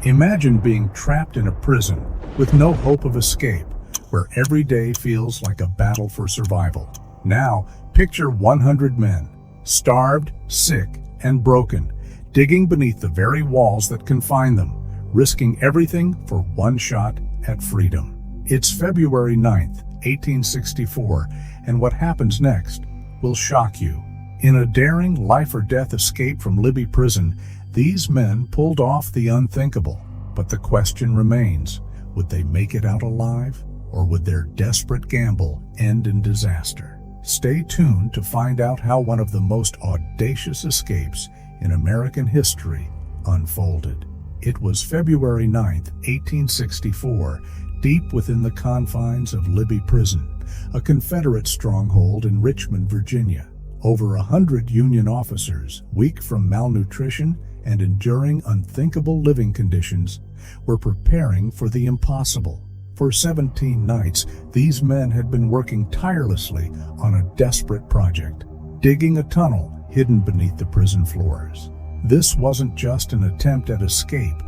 Imagine being trapped in a prison with no hope of escape, where every day feels like a battle for survival. Now, picture 100 men, starved, sick, and broken, digging beneath the very walls that confine them, risking everything for one shot at freedom. It's February 9th, 1864, and what happens next will shock you. In a daring life-or-death escape from Libby Prison, these men pulled off the unthinkable. But the question remains, would they make it out alive, or would their desperate gamble end in disaster? Stay tuned to find out how one of the most audacious escapes in American history unfolded. It was February 9th, 1864, deep within the confines of Libby Prison, a Confederate stronghold in Richmond, Virginia. Over 100 Union officers, weak from malnutrition and enduring unthinkable living conditions, were preparing for the impossible. For 17 nights, these men had been working tirelessly on a desperate project, digging a tunnel hidden beneath the prison floors. This wasn't just an attempt at escape,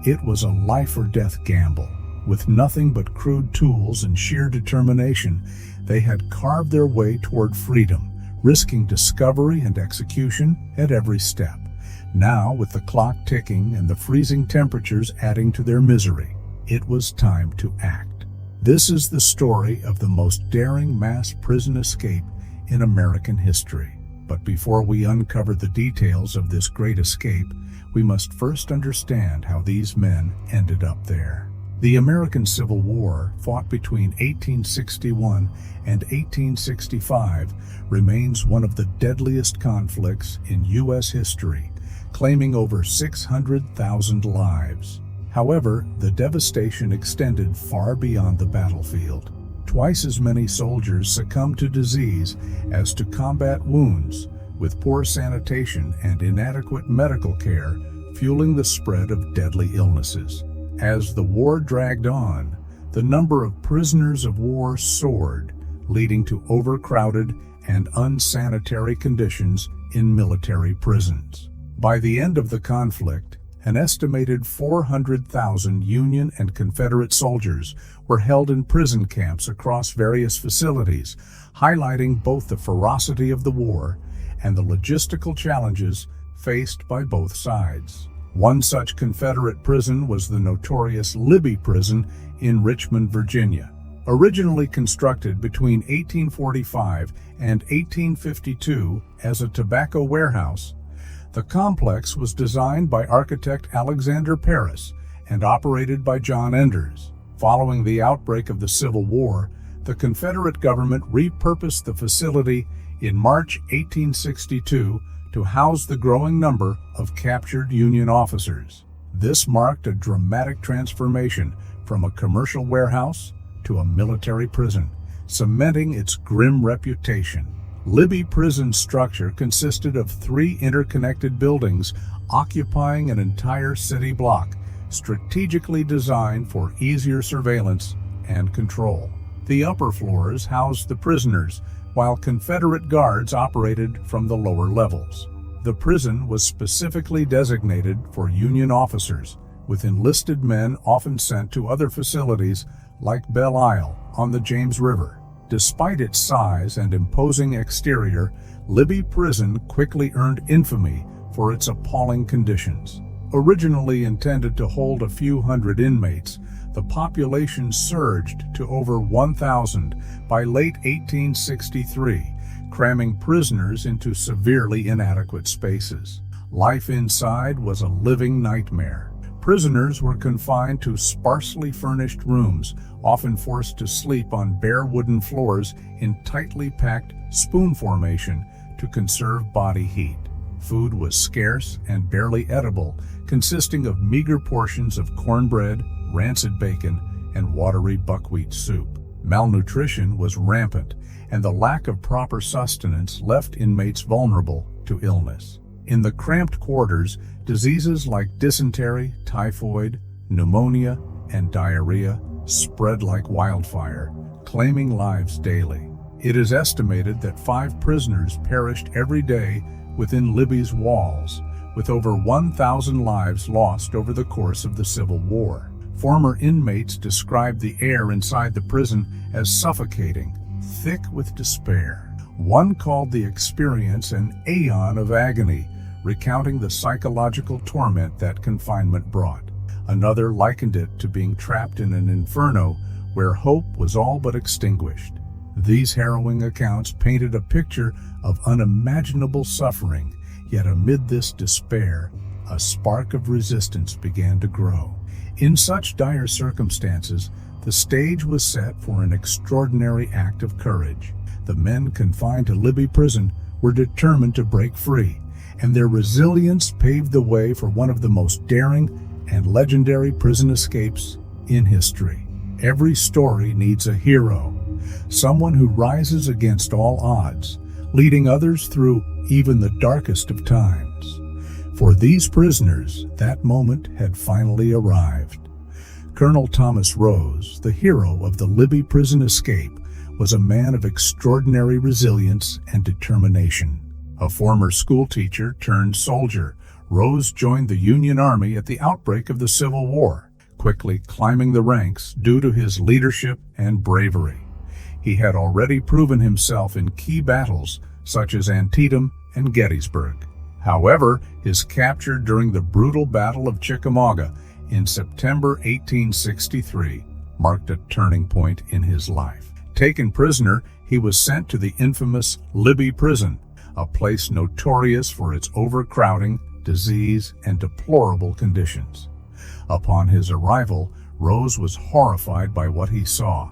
it was a life-or-death gamble. With nothing but crude tools and sheer determination, they had carved their way toward freedom, risking discovery and execution at every step. Now, with the clock ticking and the freezing temperatures adding to their misery, it was time to act. This is the story of the most daring mass prison escape in American history. But before we uncover the details of this great escape, we must first understand how these men ended up there. The American Civil War, fought between 1861 and 1865, remains one of the deadliest conflicts in U.S. history, claiming over 600,000 lives. However, the devastation extended far beyond the battlefield. Twice as many soldiers succumbed to disease as to combat wounds, with poor sanitation and inadequate medical care fueling the spread of deadly illnesses. As the war dragged on, the number of prisoners of war soared, leading to overcrowded and unsanitary conditions in military prisons. By the end of the conflict, an estimated 400,000 Union and Confederate soldiers were held in prison camps across various facilities, highlighting both the ferocity of the war and the logistical challenges faced by both sides. One such Confederate prison was the notorious Libby Prison in Richmond, Virginia. Originally constructed between 1845 and 1852 as a tobacco warehouse, the complex was designed by architect Alexander Paris and operated by John Enders. Following the outbreak of the Civil War, the Confederate government repurposed the facility in March 1862 to house the growing number of captured Union officers. This marked a dramatic transformation from a commercial warehouse to a military prison, cementing its grim reputation. Libby Prison's structure consisted of 3 interconnected buildings occupying an entire city block, strategically designed for easier surveillance and control. The upper floors housed the prisoners, while Confederate guards operated from the lower levels. The prison was specifically designated for Union officers, with enlisted men often sent to other facilities like Belle Isle on the James River. Despite its size and imposing exterior, Libby Prison quickly earned infamy for its appalling conditions. Originally intended to hold a few hundred inmates, the population surged to over 1,000 by late 1863, cramming prisoners into severely inadequate spaces. Life inside was a living nightmare. Prisoners were confined to sparsely furnished rooms, often forced to sleep on bare wooden floors in tightly packed spoon formation to conserve body heat. Food was scarce and barely edible, consisting of meager portions of cornbread, rancid bacon, and watery buckwheat soup. Malnutrition was rampant, and the lack of proper sustenance left inmates vulnerable to illness. In the cramped quarters, diseases like dysentery, typhoid, pneumonia, and diarrhea spread like wildfire, claiming lives daily. It is estimated that 5 prisoners perished every day within Libby's walls, with over 1,000 lives lost over the course of the Civil War. Former inmates described the air inside the prison as suffocating, thick with despair. One called the experience an aeon of agony, recounting the psychological torment that confinement brought. Another likened it to being trapped in an inferno where hope was all but extinguished. These harrowing accounts painted a picture of unimaginable suffering, yet amid this despair, a spark of resistance began to grow. In such dire circumstances, the stage was set for an extraordinary act of courage. The men confined to Libby Prison were determined to break free, and their resilience paved the way for one of the most daring and legendary prison escapes in history. Every story needs a hero, someone who rises against all odds, leading others through even the darkest of times. For these prisoners, that moment had finally arrived. Colonel Thomas Rose, the hero of the Libby Prison escape, was a man of extraordinary resilience and determination. A former schoolteacher turned soldier, Rose joined the Union Army at the outbreak of the Civil War, quickly climbing the ranks due to his leadership and bravery. He had already proven himself in key battles such as Antietam and Gettysburg. However, his capture during the brutal Battle of Chickamauga in September 1863 marked a turning point in his life. Taken prisoner, he was sent to the infamous Libby Prison, a place notorious for its overcrowding, disease, and deplorable conditions. Upon his arrival, Rose was horrified by what he saw.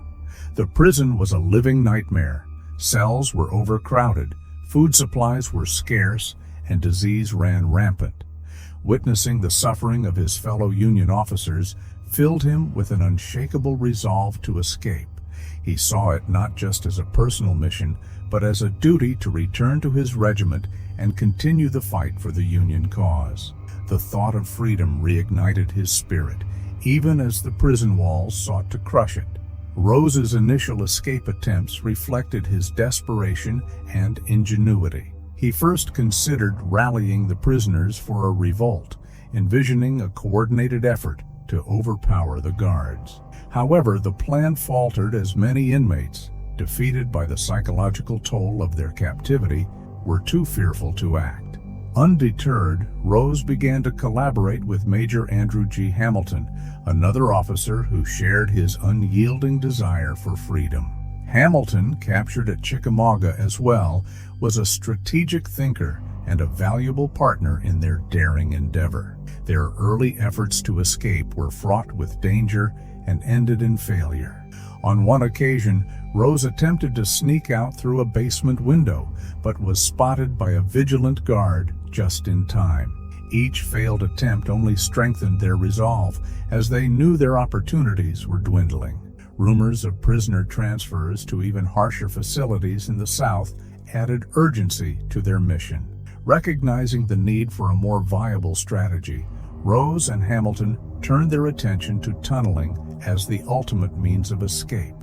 The prison was a living nightmare. Cells were overcrowded, food supplies were scarce, and disease ran rampant. Witnessing the suffering of his fellow Union officers filled him with an unshakable resolve to escape. He saw it not just as a personal mission, but as a duty to return to his regiment and continue the fight for the Union cause. The thought of freedom reignited his spirit, even as the prison walls sought to crush it. Rose's initial escape attempts reflected his desperation and ingenuity. He first considered rallying the prisoners for a revolt, envisioning a coordinated effort to overpower the guards. However, the plan faltered as many inmates, defeated by the psychological toll of their captivity, were too fearful to act. Undeterred, Rose began to collaborate with Major Andrew G. Hamilton, another officer who shared his unyielding desire for freedom. Hamilton, captured at Chickamauga as well, was a strategic thinker and a valuable partner in their daring endeavor. Their early efforts to escape were fraught with danger and ended in failure. On one occasion, Rose attempted to sneak out through a basement window, but was spotted by a vigilant guard just in time. Each failed attempt only strengthened their resolve, as they knew their opportunities were dwindling. Rumors of prisoner transfers to even harsher facilities in the South added urgency to their mission. Recognizing the need for a more viable strategy, Rose and Hamilton turned their attention to tunneling as the ultimate means of escape.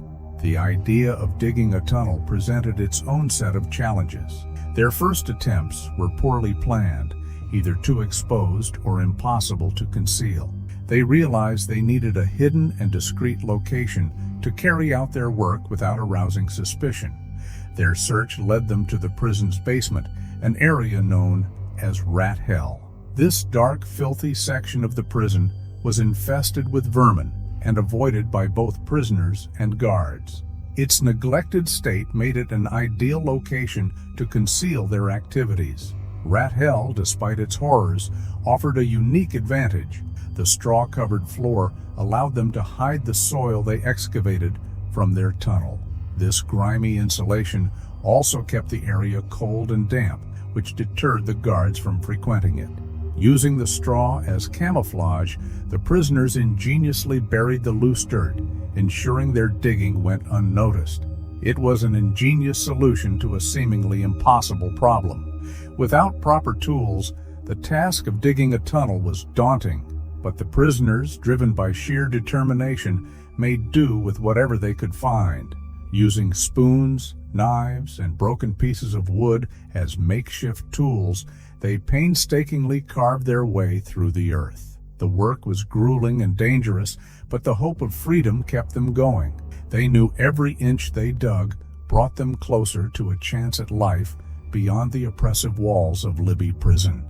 The idea of digging a tunnel presented its own set of challenges. Their first attempts were poorly planned, either too exposed or impossible to conceal. They realized they needed a hidden and discreet location to carry out their work without arousing suspicion. Their search led them to the prison's basement, an area known as Rat Hell. This dark, filthy section of the prison was infested with vermin and avoided by both prisoners and guards. Its neglected state made it an ideal location to conceal their activities. Rat Hell, despite its horrors, offered a unique advantage. The straw-covered floor allowed them to hide the soil they excavated from their tunnel. This grimy insulation also kept the area cold and damp, which deterred the guards from frequenting it. Using the straw as camouflage, the prisoners ingeniously buried the loose dirt, ensuring their digging went unnoticed. It was an ingenious solution to a seemingly impossible problem. Without proper tools, the task of digging a tunnel was daunting, but the prisoners, driven by sheer determination, made do with whatever they could find. Using spoons, knives, and broken pieces of wood as makeshift tools, They painstakingly carved their way through the earth. The work was grueling and dangerous, but the hope of freedom kept them going. They knew every inch they dug brought them closer to a chance at life beyond the oppressive walls of Libby Prison.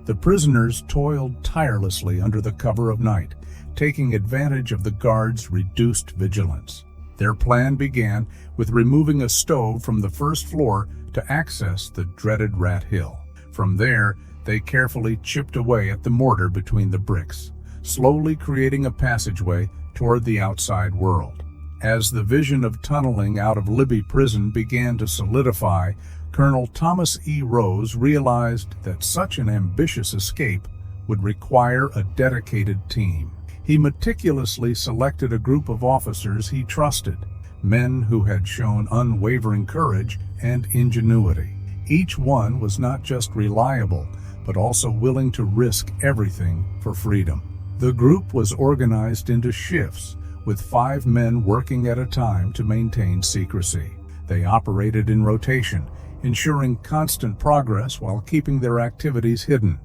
The prisoners toiled tirelessly under the cover of night, taking advantage of the guards' reduced vigilance. Their plan began with removing a stove from the first floor to access the dreaded Rat Hill. From there, they carefully chipped away at the mortar between the bricks, slowly creating a passageway toward the outside world. As the vision of tunneling out of Libby Prison began to solidify, Colonel Thomas E. Rose realized that such an ambitious escape would require a dedicated team. He meticulously selected a group of officers he trusted, men who had shown unwavering courage and ingenuity. Each one was not just reliable, but also willing to risk everything for freedom. The group was organized into shifts, with 5 men working at a time to maintain secrecy. They operated in rotation, ensuring constant progress while keeping their activities hidden.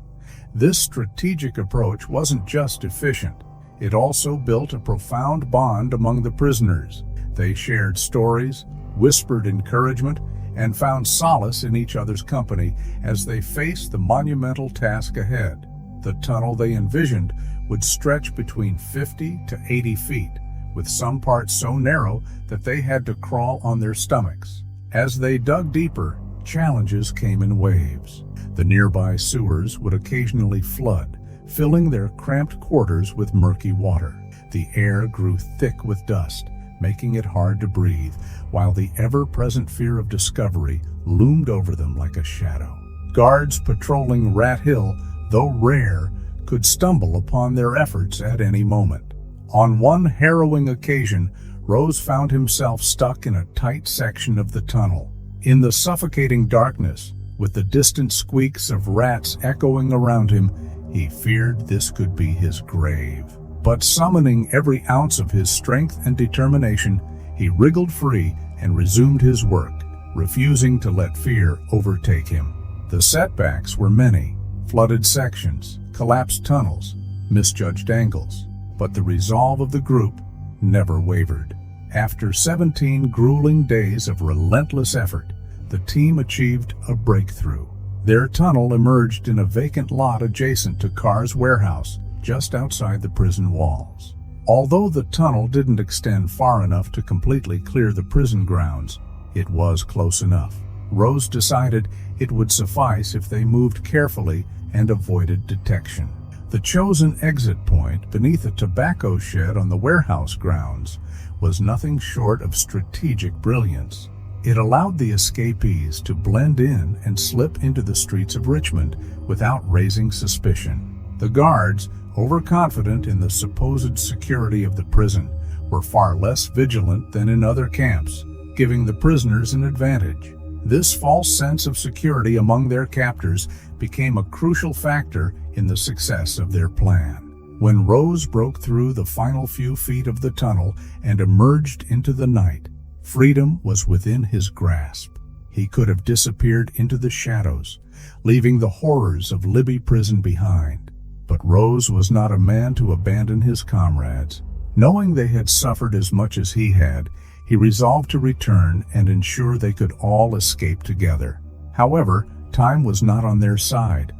This strategic approach wasn't just efficient, it also built a profound bond among the prisoners. They shared stories, whispered encouragement, and found solace in each other's company as they faced the monumental task ahead. The tunnel they envisioned would stretch between 50 to 80 feet, with some parts so narrow that they had to crawl on their stomachs. As they dug deeper, challenges came in waves. The nearby sewers would occasionally flood, filling their cramped quarters with murky water. The air grew thick with dust, making it hard to breathe, while the ever-present fear of discovery loomed over them like a shadow. Guards patrolling Rat Hill, though rare, could stumble upon their efforts at any moment. On one harrowing occasion, Rose found himself stuck in a tight section of the tunnel. In the suffocating darkness, with the distant squeaks of rats echoing around him, he feared this could be his grave. But summoning every ounce of his strength and determination, he wriggled free and resumed his work, refusing to let fear overtake him. The setbacks were many: flooded sections, collapsed tunnels, misjudged angles. But the resolve of the group never wavered. After 17 grueling days of relentless effort, the team achieved a breakthrough. Their tunnel emerged in a vacant lot adjacent to Carr's warehouse, just outside the prison walls. Although the tunnel didn't extend far enough to completely clear the prison grounds, it was close enough. Rose decided it would suffice if they moved carefully and avoided detection. The chosen exit point, beneath a tobacco shed on the warehouse grounds, was nothing short of strategic brilliance. It allowed the escapees to blend in and slip into the streets of Richmond without raising suspicion. The guards, overconfident in the supposed security of the prison, were far less vigilant than in other camps, giving the prisoners an advantage. This false sense of security among their captors became a crucial factor in the success of their plan. When Rose broke through the final few feet of the tunnel and emerged into the night, freedom was within his grasp. He could have disappeared into the shadows, leaving the horrors of Libby Prison behind. But Rose was not a man to abandon his comrades. Knowing they had suffered as much as he had, he resolved to return and ensure they could all escape together. However, time was not on their side.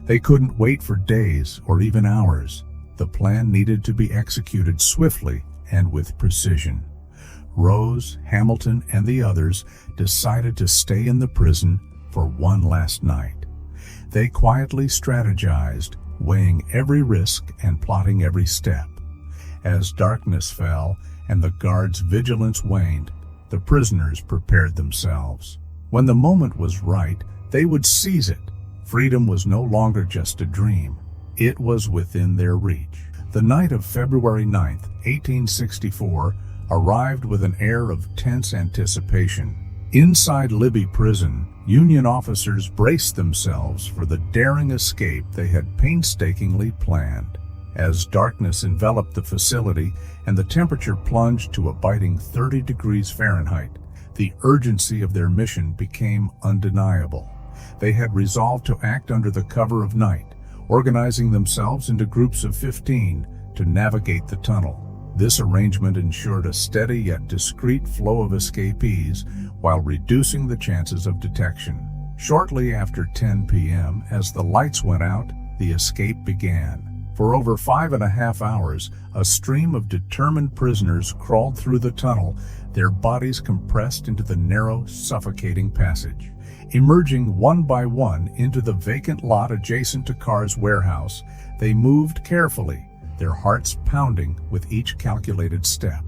They couldn't wait for days or even hours. The plan needed to be executed swiftly and with precision. Rose, Hamilton, and the others decided to stay in the prison for one last night. They quietly strategized, weighing every risk and plotting every step. As darkness fell and the guards' vigilance waned, the prisoners prepared themselves. When the moment was right, they would seize it. Freedom was no longer just a dream. It was within their reach. The night of February 9, 1864, arrived with an air of tense anticipation. Inside Libby Prison, Union officers braced themselves for the daring escape they had painstakingly planned. As darkness enveloped the facility and the temperature plunged to a biting 30 degrees Fahrenheit, the urgency of their mission became undeniable. They had resolved to act under the cover of night, organizing themselves into groups of 15 to navigate the tunnel. This arrangement ensured a steady yet discreet flow of escapees while reducing the chances of detection. Shortly after 10 p.m., as the lights went out, the escape began. For over 5.5 hours, a stream of determined prisoners crawled through the tunnel, their bodies compressed into the narrow, suffocating passage. Emerging one by one into the vacant lot adjacent to Carr's warehouse, they moved carefully, their hearts pounding with each calculated step.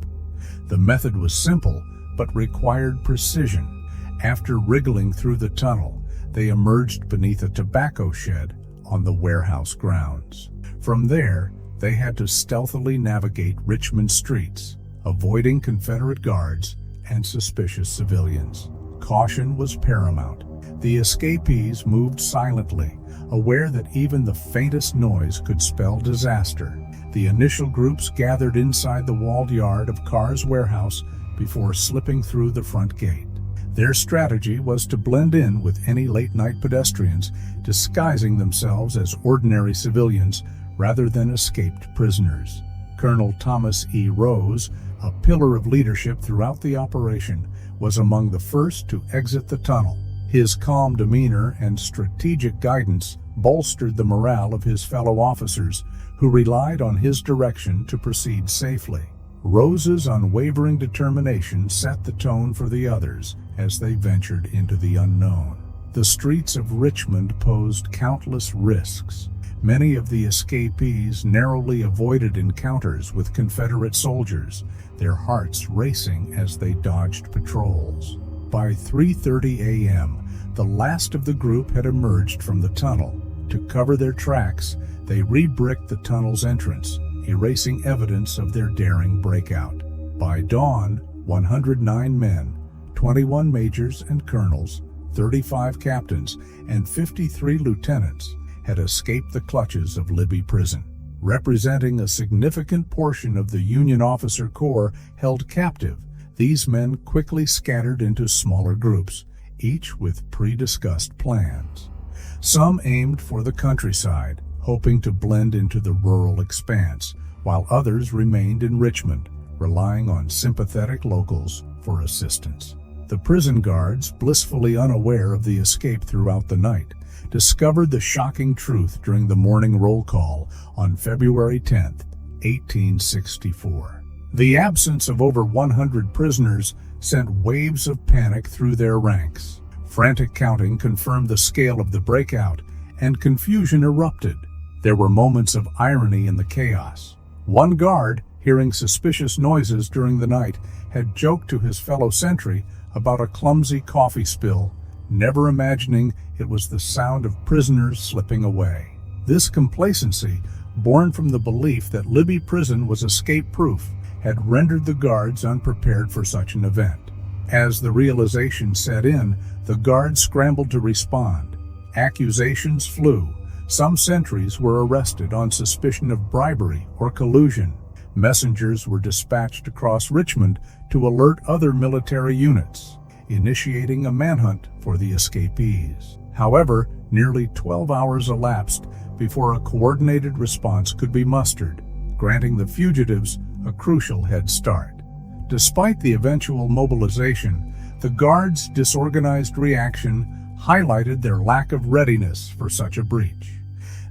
The method was simple, but required precision. After wriggling through the tunnel, they emerged beneath a tobacco shed on the warehouse grounds. From there, they had to stealthily navigate Richmond streets, avoiding Confederate guards and suspicious civilians. Caution was paramount. The escapees moved silently, aware that even the faintest noise could spell disaster. The initial groups gathered inside the walled yard of Carr's warehouse before slipping through the front gate. Their strategy was to blend in with any late-night pedestrians, disguising themselves as ordinary civilians rather than escaped prisoners. Colonel Thomas E. Rose, a pillar of leadership throughout the operation, was among the first to exit the tunnel. His calm demeanor and strategic guidance bolstered the morale of his fellow officers, who relied on his direction to proceed safely. Rose's unwavering determination set the tone for the others as they ventured into the unknown. The streets of Richmond posed countless risks. Many of the escapees narrowly avoided encounters with Confederate soldiers, their hearts racing as they dodged patrols. By 3:30 a.m., the last of the group had emerged from the tunnel. To cover their tracks, they re-bricked the tunnel's entrance, erasing evidence of their daring breakout. By dawn, 109 men, 21 majors and colonels, 35 captains, and 53 lieutenants had escaped the clutches of Libby Prison. Representing a significant portion of the Union officer corps held captive, these men quickly scattered into smaller groups, each with pre-discussed plans. Some aimed for the countryside, hoping to blend into the rural expanse, while others remained in Richmond, relying on sympathetic locals for assistance. The prison guards, blissfully unaware of the escape throughout the night, discovered the shocking truth during the morning roll call on February 10, 1864. The absence of over 100 prisoners sent waves of panic through their ranks. Frantic counting confirmed the scale of the breakout, and confusion erupted. There were moments of irony in the chaos. One guard, hearing suspicious noises during the night, had joked to his fellow sentry about a clumsy coffee spill, never imagining it was the sound of prisoners slipping away. This complacency, born from the belief that Libby Prison was escape-proof, had rendered the guards unprepared for such an event. As the realization set in, the guards scrambled to respond. Accusations flew. Some sentries were arrested on suspicion of bribery or collusion. Messengers were dispatched across Richmond to alert other military units, initiating a manhunt for the escapees. However, nearly 12 hours elapsed before a coordinated response could be mustered, granting the fugitives a crucial head start. Despite the eventual mobilization, the guards' disorganized reaction highlighted their lack of readiness for such a breach.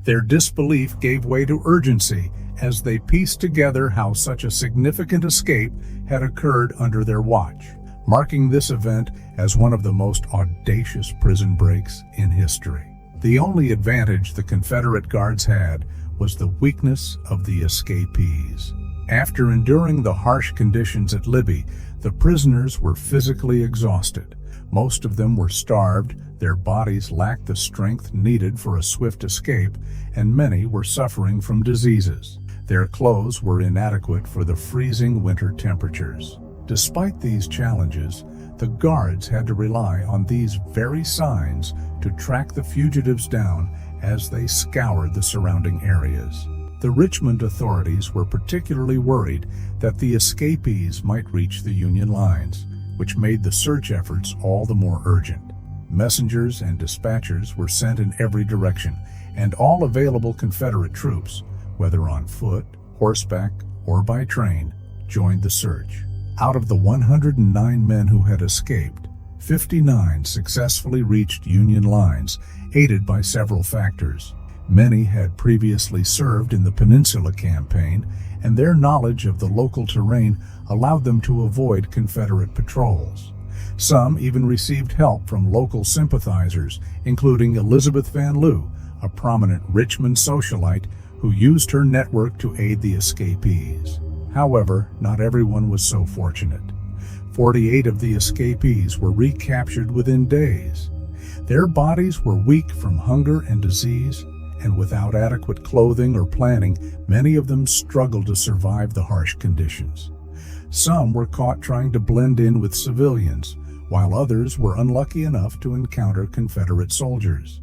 Their disbelief gave way to urgency as they pieced together how such a significant escape had occurred under their watch, marking this event as one of the most audacious prison breaks in history. The only advantage the Confederate guards had was the weakness of the escapees. After enduring the harsh conditions at Libby, the prisoners were physically exhausted. Most of them were starved, their bodies lacked the strength needed for a swift escape, and many were suffering from diseases. Their clothes were inadequate for the freezing winter temperatures. Despite these challenges, the guards had to rely on these very signs to track the fugitives down as they scoured the surrounding areas. The Richmond authorities were particularly worried that the escapees might reach the Union lines, which made the search efforts all the more urgent. Messengers and dispatchers were sent in every direction, and all available Confederate troops, whether on foot, horseback, or by train, joined the search. Out of the 109 men who had escaped, 59 successfully reached Union lines, aided by several factors. Many had previously served in the Peninsula Campaign, and their knowledge of the local terrain allowed them to avoid Confederate patrols. Some even received help from local sympathizers, including Elizabeth Van Lew, a prominent Richmond socialite who used her network to aid the escapees. However, not everyone was so fortunate. 48 of the escapees were recaptured within days. Their bodies were weak from hunger and disease, and without adequate clothing or planning, many of them struggled to survive the harsh conditions. Some were caught trying to blend in with civilians, while others were unlucky enough to encounter Confederate soldiers.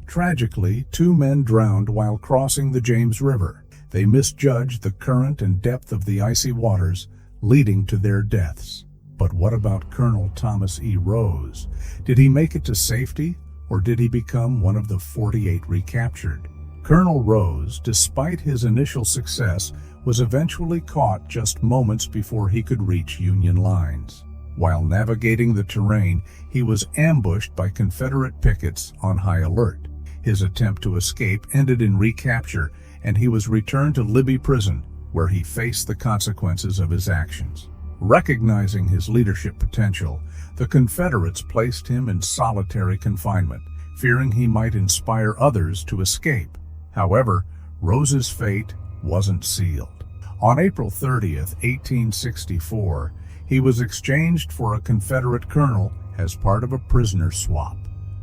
Tragically, 2 men drowned while crossing the James River. They misjudged the current and depth of the icy waters, leading to their deaths. But what about Colonel Thomas E. Rose? Did he make it to safety, or did he become one of the 48 recaptured? Colonel Rose, despite his initial success, was eventually caught just moments before he could reach Union lines. While navigating the terrain, he was ambushed by Confederate pickets on high alert. His attempt to escape ended in recapture, and he was returned to Libby Prison, where he faced the consequences of his actions. Recognizing his leadership potential, the Confederates placed him in solitary confinement, fearing he might inspire others to escape. However, Rose's fate wasn't sealed. On April 30th, 1864, he was exchanged for a Confederate colonel as part of a prisoner swap.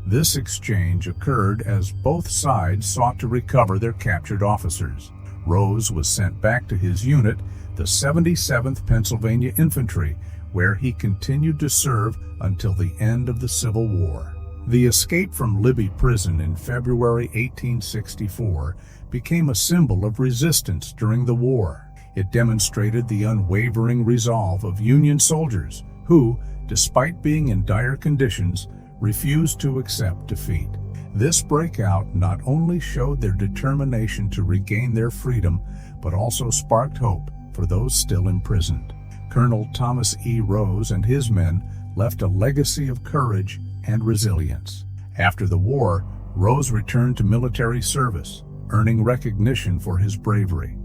This exchange occurred as both sides sought to recover their captured officers. Rose was sent back to his unit, the 77th Pennsylvania Infantry, where he continued to serve until the end of the Civil War. The escape from Libby Prison in February 1864 became a symbol of resistance during the war. It demonstrated the unwavering resolve of Union soldiers who, despite being in dire conditions, refused to accept defeat. This breakout not only showed their determination to regain their freedom, but also sparked hope for those still imprisoned. Colonel Thomas E. Rose and his men left a legacy of courage and resilience. After the war, Rose returned to military service, earning recognition for his bravery.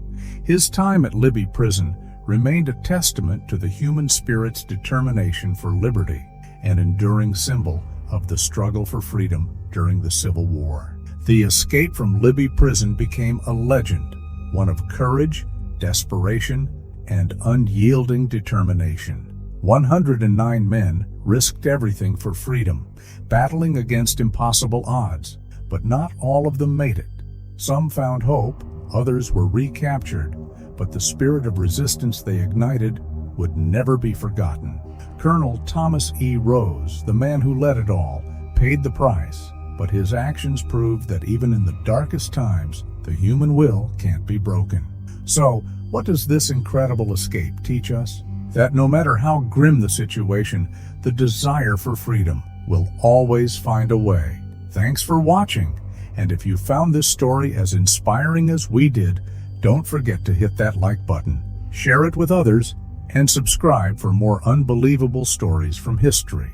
His time at Libby Prison remained a testament to the human spirit's determination for liberty, an enduring symbol of the struggle for freedom during the Civil War. The escape from Libby Prison became a legend, one of courage, desperation, and unyielding determination. 109 men risked everything for freedom, battling against impossible odds, but not all of them made it. Some found hope, others were recaptured, but the spirit of resistance they ignited would never be forgotten. Colonel Thomas E. Rose, the man who led it all, paid the price, but his actions proved that even in the darkest times, the human will can't be broken. So, what does this incredible escape teach us? That no matter how grim the situation, the desire for freedom will always find a way. Thanks for watching, and if you found this story as inspiring as we did, don't forget to hit that like button, share it with others, and subscribe for more unbelievable stories from history.